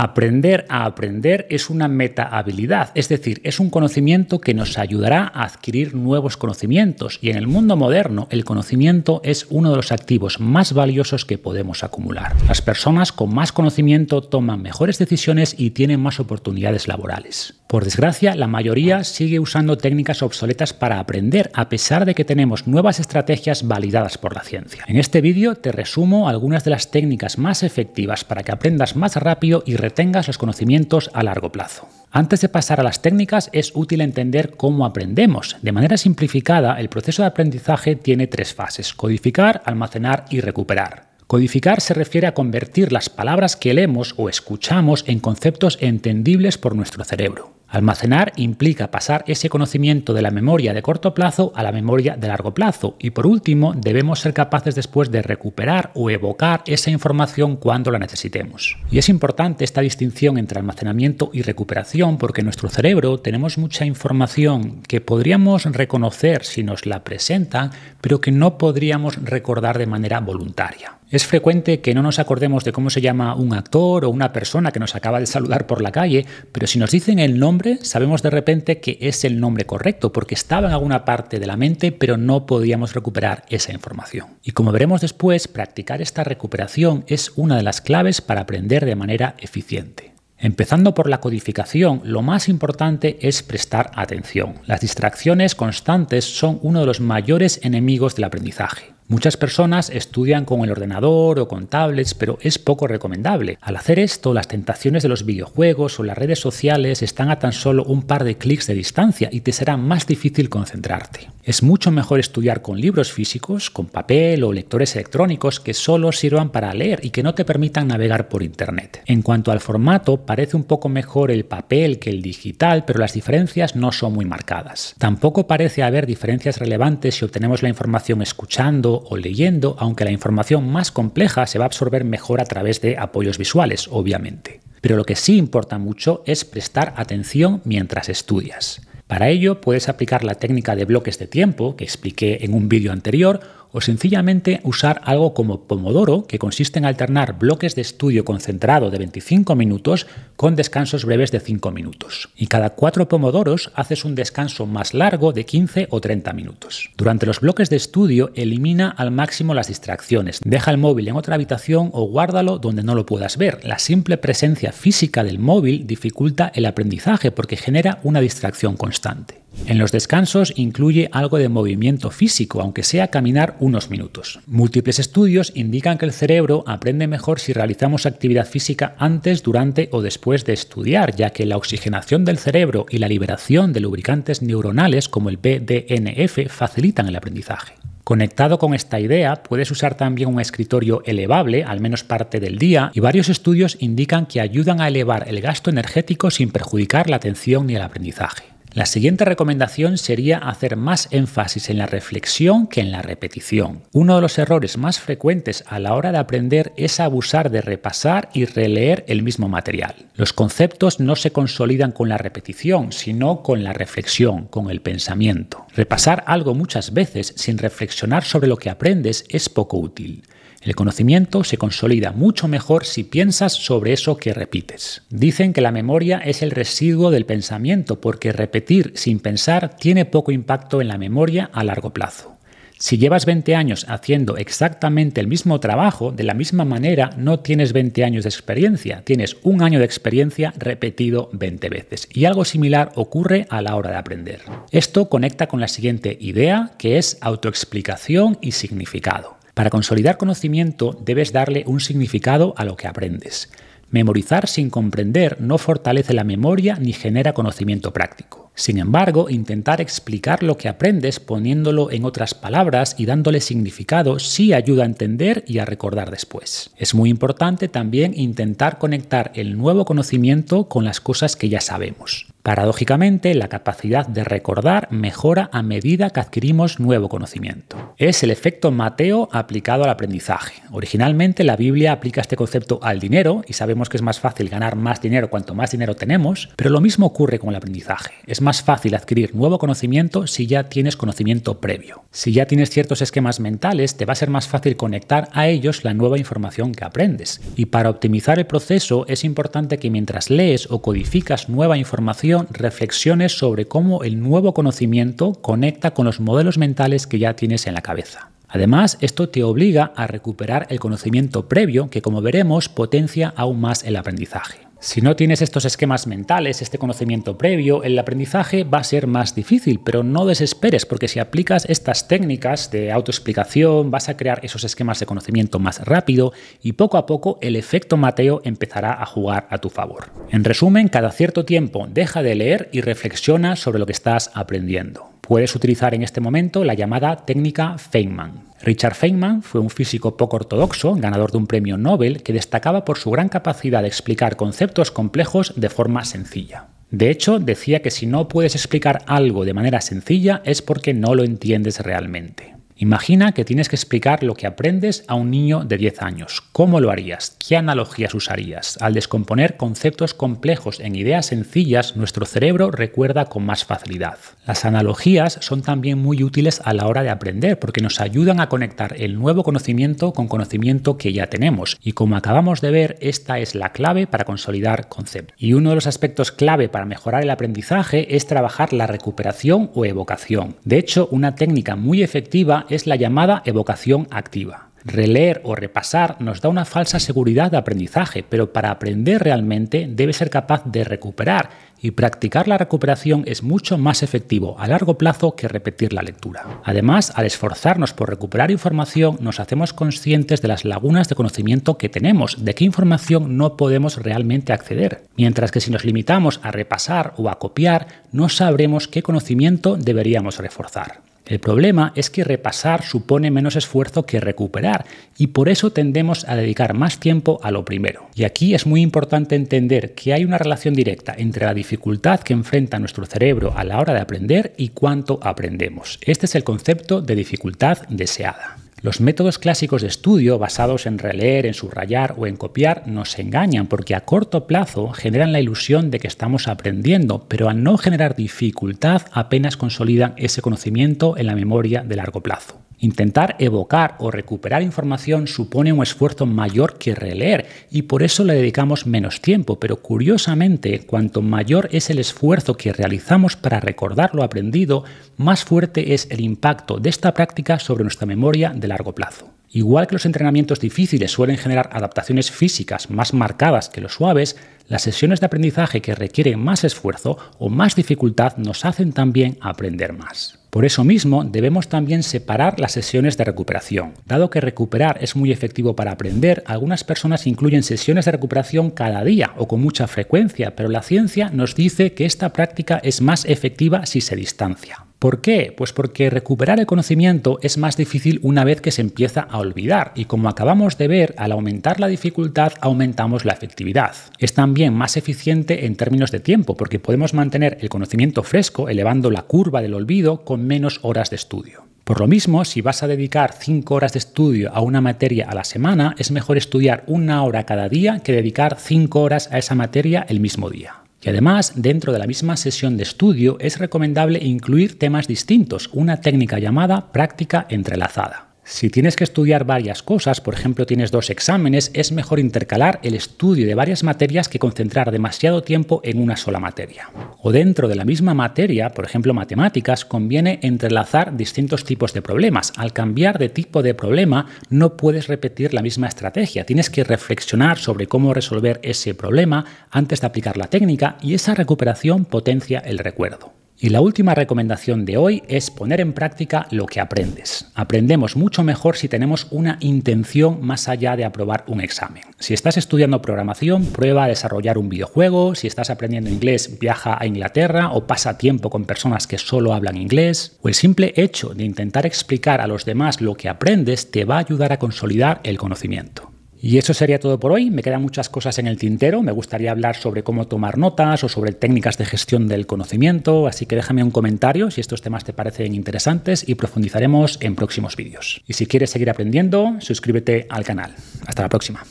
Aprender a aprender es una metahabilidad, es decir, es un conocimiento que nos ayudará a adquirir nuevos conocimientos y en el mundo moderno el conocimiento es uno de los activos más valiosos que podemos acumular. Las personas con más conocimiento toman mejores decisiones y tienen más oportunidades laborales. Por desgracia, la mayoría sigue usando técnicas obsoletas para aprender, a pesar de que tenemos nuevas estrategias validadas por la ciencia. En este vídeo te resumo algunas de las técnicas más efectivas para que aprendas más rápido y retengas los conocimientos a largo plazo. Antes de pasar a las técnicas, es útil entender cómo aprendemos. De manera simplificada, el proceso de aprendizaje tiene 3 fases: codificar, almacenar y recuperar. Codificar se refiere a convertir las palabras que leemos o escuchamos en conceptos entendibles por nuestro cerebro. Almacenar implica pasar ese conocimiento de la memoria de corto plazo a la memoria de largo plazo. Y por último, debemos ser capaces después de recuperar o evocar esa información cuando la necesitemos. Y es importante esta distinción entre almacenamiento y recuperación porque en nuestro cerebro tenemos mucha información que podríamos reconocer si nos la presentan, pero que no podríamos recordar de manera voluntaria. Es frecuente que no nos acordemos de cómo se llama un actor o una persona que nos acaba de saludar por la calle, pero si nos dicen el nombre, sabemos de repente que es el nombre correcto, porque estaba en alguna parte de la mente, pero no podíamos recuperar esa información. Y como veremos después, practicar esta recuperación es una de las claves para aprender de manera eficiente. Empezando por la codificación, lo más importante es prestar atención. Las distracciones constantes son uno de los mayores enemigos del aprendizaje. Muchas personas estudian con el ordenador o con tablets, pero es poco recomendable. Al hacer esto, las tentaciones de los videojuegos o las redes sociales están a tan solo un par de clics de distancia y te será más difícil concentrarte. Es mucho mejor estudiar con libros físicos, con papel o lectores electrónicos que solo sirvan para leer y que no te permitan navegar por internet. En cuanto al formato, parece un poco mejor el papel que el digital, pero las diferencias no son muy marcadas. Tampoco parece haber diferencias relevantes si obtenemos la información escuchando o leyendo, aunque la información más compleja se va a absorber mejor a través de apoyos visuales, obviamente. Pero lo que sí importa mucho es prestar atención mientras estudias. Para ello puedes aplicar la técnica de bloques de tiempo que expliqué en un vídeo anterior o sencillamente usar algo como Pomodoro, que consiste en alternar bloques de estudio concentrado de 25 minutos con descansos breves de 5 minutos. Y cada 4 pomodoros haces un descanso más largo de 15 o 30 minutos. Durante los bloques de estudio elimina al máximo las distracciones. Deja el móvil en otra habitación o guárdalo donde no lo puedas ver. La simple presencia física del móvil dificulta el aprendizaje porque genera una distracción constante. En los descansos incluye algo de movimiento físico, aunque sea caminar unos minutos. Múltiples estudios indican que el cerebro aprende mejor si realizamos actividad física antes, durante o después de estudiar, ya que la oxigenación del cerebro y la liberación de lubricantes neuronales como el BDNF facilitan el aprendizaje. Conectado con esta idea, puedes usar también un escritorio elevable, al menos parte del día, y varios estudios indican que ayudan a elevar el gasto energético sin perjudicar la atención ni el aprendizaje. La siguiente recomendación sería hacer más énfasis en la reflexión que en la repetición. Uno de los errores más frecuentes a la hora de aprender es abusar de repasar y releer el mismo material. Los conceptos no se consolidan con la repetición, sino con la reflexión, con el pensamiento. Repasar algo muchas veces sin reflexionar sobre lo que aprendes es poco útil. El conocimiento se consolida mucho mejor si piensas sobre eso que repites. Dicen que la memoria es el residuo del pensamiento porque repetir sin pensar tiene poco impacto en la memoria a largo plazo. Si llevas 20 años haciendo exactamente el mismo trabajo, de la misma manera no tienes 20 años de experiencia, tienes un año de experiencia repetido 20 veces. Y algo similar ocurre a la hora de aprender. Esto conecta con la siguiente idea, que es autoexplicación y significado. Para consolidar conocimiento debes darle un significado a lo que aprendes. Memorizar sin comprender no fortalece la memoria ni genera conocimiento práctico. Sin embargo, intentar explicar lo que aprendes poniéndolo en otras palabras y dándole significado sí ayuda a entender y a recordar después. Es muy importante también intentar conectar el nuevo conocimiento con las cosas que ya sabemos. Paradójicamente, la capacidad de recordar mejora a medida que adquirimos nuevo conocimiento. Es el efecto Mateo aplicado al aprendizaje. Originalmente la Biblia aplica este concepto al dinero y sabemos que es más fácil ganar más dinero cuanto más dinero tenemos, pero lo mismo ocurre con el aprendizaje. Es más fácil adquirir nuevo conocimiento si ya tienes conocimiento previo. Si ya tienes ciertos esquemas mentales, te va a ser más fácil conectar a ellos la nueva información que aprendes. Y para optimizar el proceso es importante que mientras lees o codificas nueva información, reflexiones sobre cómo el nuevo conocimiento conecta con los modelos mentales que ya tienes en la cabeza. Además, esto te obliga a recuperar el conocimiento previo que, como veremos, potencia aún más el aprendizaje. Si no tienes estos esquemas mentales, este conocimiento previo, el aprendizaje va a ser más difícil, pero no desesperes, porque si aplicas estas técnicas de autoexplicación, vas a crear esos esquemas de conocimiento más rápido y poco a poco el efecto Mateo empezará a jugar a tu favor. En resumen, cada cierto tiempo deja de leer y reflexiona sobre lo que estás aprendiendo. Puedes utilizar en este momento la llamada técnica Feynman. Richard Feynman fue un físico poco ortodoxo, ganador de un premio Nobel, que destacaba por su gran capacidad de explicar conceptos complejos de forma sencilla. De hecho, decía que si no puedes explicar algo de manera sencilla es porque no lo entiendes realmente. Imagina que tienes que explicar lo que aprendes a un niño de 10 años. ¿Cómo lo harías? ¿Qué analogías usarías? Al descomponer conceptos complejos en ideas sencillas, nuestro cerebro recuerda con más facilidad. Las analogías son también muy útiles a la hora de aprender porque nos ayudan a conectar el nuevo conocimiento con conocimiento que ya tenemos. Y como acabamos de ver, esta es la clave para consolidar conceptos. Y uno de los aspectos clave para mejorar el aprendizaje es trabajar la recuperación o evocación. De hecho, una técnica muy efectiva es la llamada evocación activa. Releer o repasar nos da una falsa seguridad de aprendizaje, pero para aprender realmente debes ser capaz de recuperar y practicar la recuperación es mucho más efectivo a largo plazo que repetir la lectura. Además, al esforzarnos por recuperar información, nos hacemos conscientes de las lagunas de conocimiento que tenemos, de qué información no podemos realmente acceder. Mientras que si nos limitamos a repasar o a copiar, no sabremos qué conocimiento deberíamos reforzar. El problema es que repasar supone menos esfuerzo que recuperar y por eso tendemos a dedicar más tiempo a lo primero. Y aquí es muy importante entender que hay una relación directa entre la dificultad que enfrenta nuestro cerebro a la hora de aprender y cuánto aprendemos. Este es el concepto de dificultad deseada. Los métodos clásicos de estudio basados en releer, en subrayar o en copiar nos engañan porque a corto plazo generan la ilusión de que estamos aprendiendo, pero al no generar dificultad apenas consolidan ese conocimiento en la memoria de largo plazo. Intentar evocar o recuperar información supone un esfuerzo mayor que releer y por eso le dedicamos menos tiempo, pero curiosamente, cuanto mayor es el esfuerzo que realizamos para recordar lo aprendido, más fuerte es el impacto de esta práctica sobre nuestra memoria de largo plazo. Igual que los entrenamientos difíciles suelen generar adaptaciones físicas más marcadas que los suaves, las sesiones de aprendizaje que requieren más esfuerzo o más dificultad nos hacen también aprender más. Por eso mismo, debemos también separar las sesiones de recuperación. Dado que recuperar es muy efectivo para aprender, algunas personas incluyen sesiones de recuperación cada día o con mucha frecuencia, pero la ciencia nos dice que esta práctica es más efectiva si se distancia. ¿Por qué? Pues porque recuperar el conocimiento es más difícil una vez que se empieza a olvidar y como acabamos de ver, al aumentar la dificultad aumentamos la efectividad. Es también más eficiente en términos de tiempo porque podemos mantener el conocimiento fresco elevando la curva del olvido con menos horas de estudio. Por lo mismo, si vas a dedicar 5 horas de estudio a una materia a la semana, es mejor estudiar 1 hora cada día que dedicar 5 horas a esa materia el mismo día. Y además, dentro de la misma sesión de estudio es recomendable incluir temas distintos, una técnica llamada práctica entrelazada. Si tienes que estudiar varias cosas, por ejemplo tienes 2 exámenes, es mejor intercalar el estudio de varias materias que concentrar demasiado tiempo en una sola materia. O dentro de la misma materia, por ejemplo matemáticas, conviene entrelazar distintos tipos de problemas. Al cambiar de tipo de problema no puedes repetir la misma estrategia, tienes que reflexionar sobre cómo resolver ese problema antes de aplicar la técnica y esa recuperación potencia el recuerdo. Y la última recomendación de hoy es poner en práctica lo que aprendes. Aprendemos mucho mejor si tenemos una intención más allá de aprobar un examen. Si estás estudiando programación, prueba a desarrollar un videojuego. Si estás aprendiendo inglés, viaja a Inglaterra o pasa tiempo con personas que solo hablan inglés. O el simple hecho de intentar explicar a los demás lo que aprendes te va a ayudar a consolidar el conocimiento. Y eso sería todo por hoy. Me quedan muchas cosas en el tintero. Me gustaría hablar sobre cómo tomar notas o sobre técnicas de gestión del conocimiento, así que déjame un comentario si estos temas te parecen interesantes y profundizaremos en próximos vídeos. Y si quieres seguir aprendiendo, suscríbete al canal. Hasta la próxima.